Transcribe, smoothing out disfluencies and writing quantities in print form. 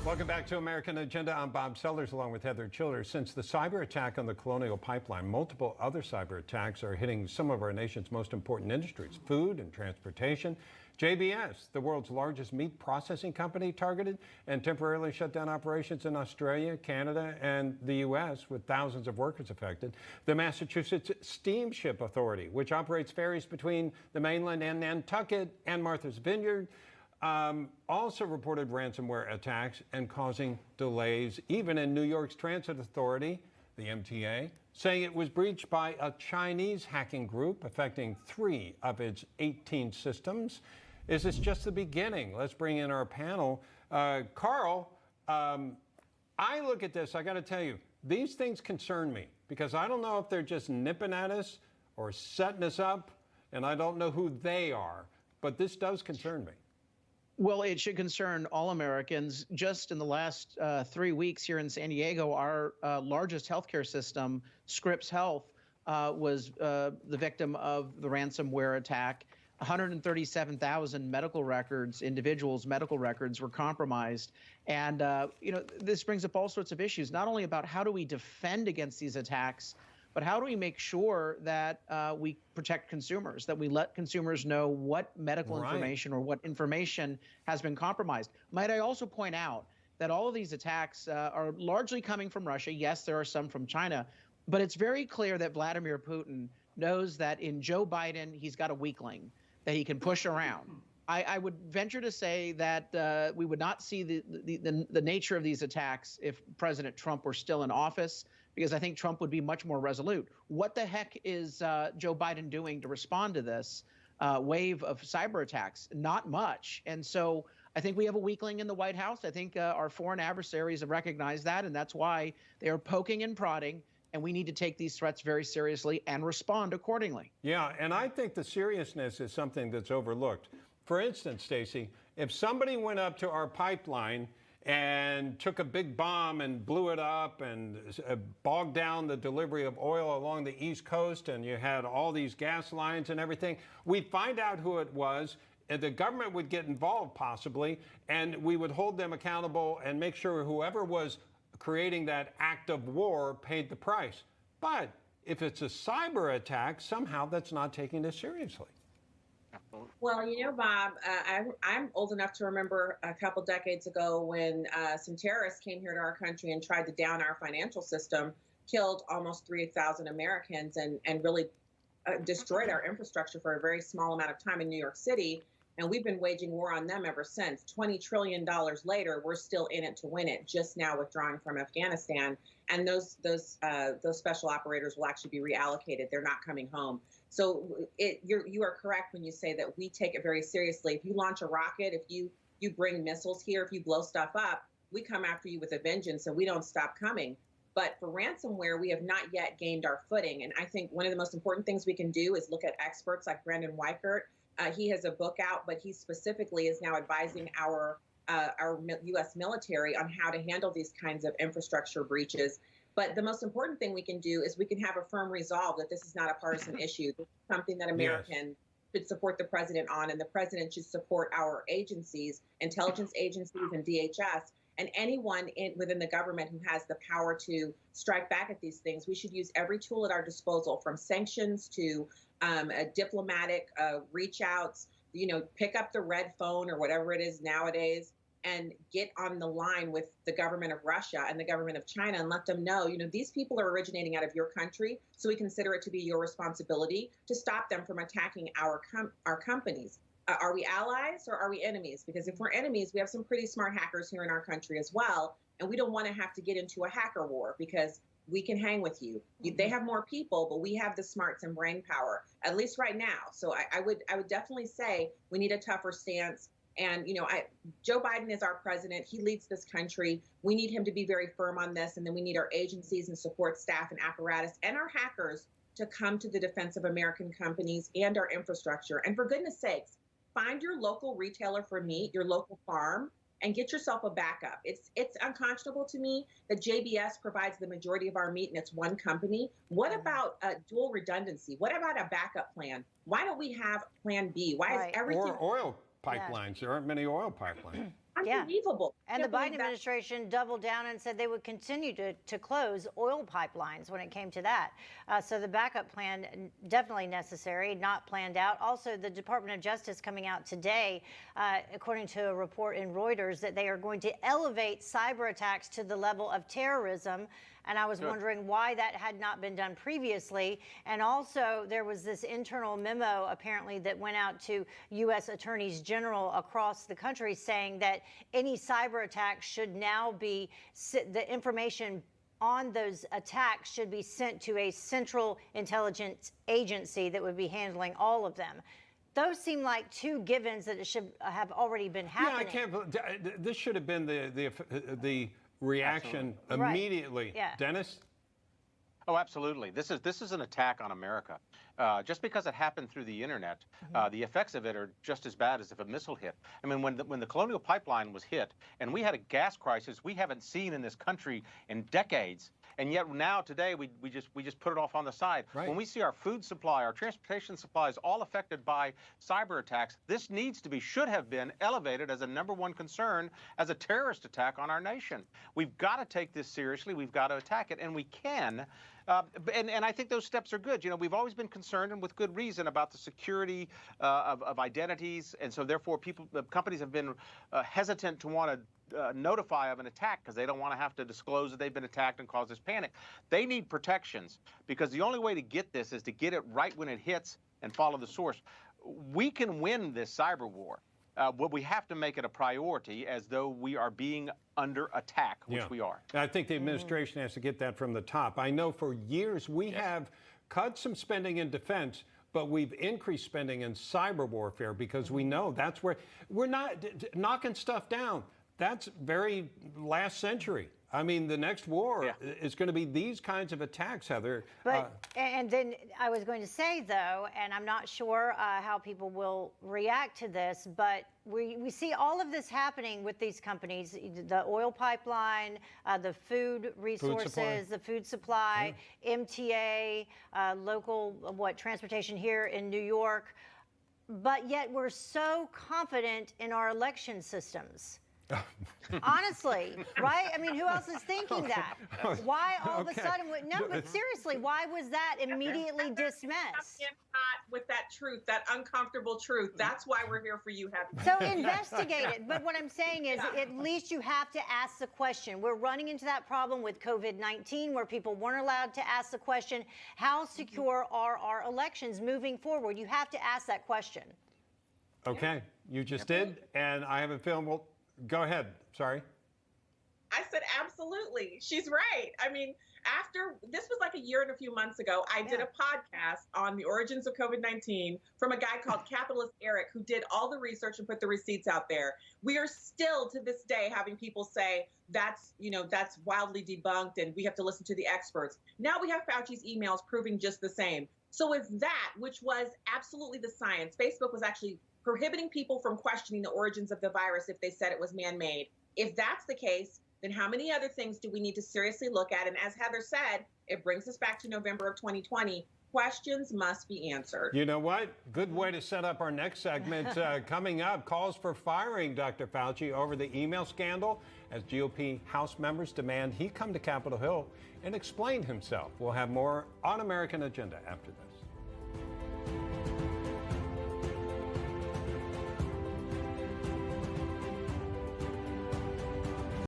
Welcome back to American Agenda. I'm Bob Sellers along with Heather Childers. Since the cyber attack on the Colonial Pipeline, multiple other cyber attacks are hitting some of our nation's most important industries, food and transportation. JBS, the world's largest meat processing company, targeted and temporarily shut down operations in Australia, Canada, and the U.S., with thousands of workers affected. The Massachusetts Steamship Authority, which operates ferries between the mainland and Nantucket and Martha's Vineyard, also reported ransomware attacks and causing delays, even in New York's Transit Authority, the MTA, saying it was breached by a Chinese hacking group affecting 3 of its 18 systems. Is this just the beginning? Let's bring in our panel. Carl, I look at this, I got to tell you, these things concern me because I don't know if they're just nipping at us or setting us up, and I don't know who they are, but this does concern me. Well, it should concern all Americans. Just in the last 3 weeks here in San Diego, our largest healthcare system, Scripps Health, was the victim of the ransomware attack. 137,000 medical records, individuals' medical records were compromised. And, this brings up all sorts of issues, not only about how do we defend against these attacks, but how do we make sure that we protect consumers, that we let consumers know what medical information or what information has been compromised? Might I also point out that all of these attacks are largely coming from Russia. Yes, there are some from China, but it's very clear that Vladimir Putin knows that in Joe Biden, he's got a weakling that he can push around. I would venture to say that we would not see the nature of these attacks if President Trump were still in office, because I think Trump would be much more resolute. What the heck is Joe Biden doing to respond to this wave of cyber attacks? Not much. And so I think we have a weakling in the White House. I think our foreign adversaries have recognized that, and that's why they are poking and prodding. And we need to take these threats very seriously and respond accordingly. Yeah, and I think the seriousness is something that's overlooked. For instance, Stacey, if somebody went up to our pipeline and took a big bomb and blew it up and bogged down the delivery of oil along the East Coast, and you had all these gas lines and everything, we'd find out who it was, and the government would get involved possibly, and we would hold them accountable and make sure whoever was creating that act of war paid the price. But if it's a cyber attack, somehow that's not taken as seriously. Well, Bob, I'm old enough to remember a couple decades ago when some terrorists came here to our country and tried to down our financial system, killed almost 3,000 Americans, and really destroyed our infrastructure for a very small amount of time in New York City. And we've been waging war on them ever since. $20 trillion later, we're still in it to win it, just now withdrawing from Afghanistan. And those special operators will actually be reallocated. They're not coming home. So you are correct when you say that we take it very seriously. If you launch a rocket, if you bring missiles here, if you blow stuff up, we come after you with a vengeance, and we don't stop coming. But for ransomware, we have not yet gained our footing. And I think one of the most important things we can do is look at experts like Brendan Weichert. He has a book out, but he specifically is now advising our U.S. military on how to handle these kinds of infrastructure breaches. But the most important thing we can do is we can have a firm resolve that this is not a partisan issue. This is something that Americans should support the president on, and the president should support our agencies, intelligence agencies and DHS, and anyone within the government who has the power to strike back at these things. We should use every tool at our disposal, from sanctions to diplomatic reach outs, pick up the red phone or whatever it is nowadays, and get on the line with the government of Russia and the government of China and let them know, these people are originating out of your country, so we consider it to be your responsibility to stop them from attacking our companies. Are we allies or are we enemies? Because if we're enemies, we have some pretty smart hackers here in our country as well, and we don't want to have to get into a hacker war because we can hang with you. They have more people, but we have the smarts and brain power, at least right now. So I would definitely say we need a tougher stance. And, Joe Biden is our president. He leads this country. We need him to be very firm on this. And then we need our agencies and support staff and apparatus and our hackers to come to the defense of American companies and our infrastructure. And for goodness sakes, find your local retailer for meat, your local farm, and get yourself a backup. It's unconscionable to me that JBS provides the majority of our meat and it's one company. What about dual redundancy? What about a backup plan? Why don't we have plan B? Why is everything... Or oil pipelines. There aren't many oil pipelines. Unbelievable. And the Biden administration doubled down and said they would continue to close oil pipelines when it came to that. So the backup plan, definitely necessary, not planned out. Also, the Department of Justice coming out today, according to a report in Reuters, that they are going to elevate cyber attacks to the level of terrorism. And I was wondering why that had not been done previously. And also, there was this internal memo, apparently, that went out to U.S. attorneys general across the country saying that any cyber attacks should now be, the information on those attacks should be sent to a central intelligence agency that would be handling all of them. Those seem like two givens that it should have already been happening. Yeah, I can't. This should have been the reaction immediately. Yeah. Dennis? Oh, absolutely. This is an attack on America. Just because it happened through the internet, the effects of it are just as bad as if a missile hit. I mean, when the Colonial Pipeline was hit, and we had a gas crisis we haven't seen in this country in decades, and yet now today we just put it off on the side. Right. When we see our food supply, our transportation supplies all affected by cyber attacks, this should have been elevated as a #1 concern as a terrorist attack on our nation. We've got to take this seriously. We've got to attack it, and we can. And I think those steps are good. You know, we've always been concerned, and with good reason, about the security of identities, and so therefore companies have been hesitant to want to notify of an attack because they don't want to have to disclose that they've been attacked and cause this panic. They need protections because the only way to get this is to get it right when it hits and follow the source. We can win this cyber war. But we have to make it a priority as though we are being under attack, which we are. I think the administration has to get that from the top. I know for years we have cut some spending in defense, but we've increased spending in cyber warfare because we know that's where we're not knocking stuff down. That's very last century. I mean, the next war is going to be these kinds of attacks, Heather. But and then I was going to say, though, and I'm not sure how people will react to this, but we see all of this happening with these companies, the oil pipeline, the food resources, the food supply, MTA, local transportation here in New York. But yet we're so confident in our election systems. Honestly, right? I mean, who else is thinking that? Why all of a sudden? No, but seriously, why was that immediately dismissed? With that truth, that uncomfortable truth. That's why we're here for you, Heather. So investigate it. But what I'm saying is, at least you have to ask the question. We're running into that problem with COVID-19 where people weren't allowed to ask the question, how secure are our elections moving forward? You have to ask that question. Okay, you just did, and I have a feeling, well, go ahead. Sorry. I said absolutely. She's right. I mean, this was like a year and a few months ago, I did a podcast on the origins of COVID-19 from a guy called Capitalist Eric, who did all the research and put the receipts out there. We are still to this day having people say that's wildly debunked and we have to listen to the experts. Now we have Fauci's emails proving just the same. So if that, which was absolutely the science, Facebook was actually prohibiting people from questioning the origins of the virus if they said it was man-made. If that's the case, then how many other things do we need to seriously look at? And as Heather said, it brings us back to November of 2020. Questions must be answered. You know what? Good way to set up our next segment. Coming up, calls for firing Dr. Fauci over the email scandal as GOP House members demand he come to Capitol Hill and explain himself. We'll have more on American Agenda after this.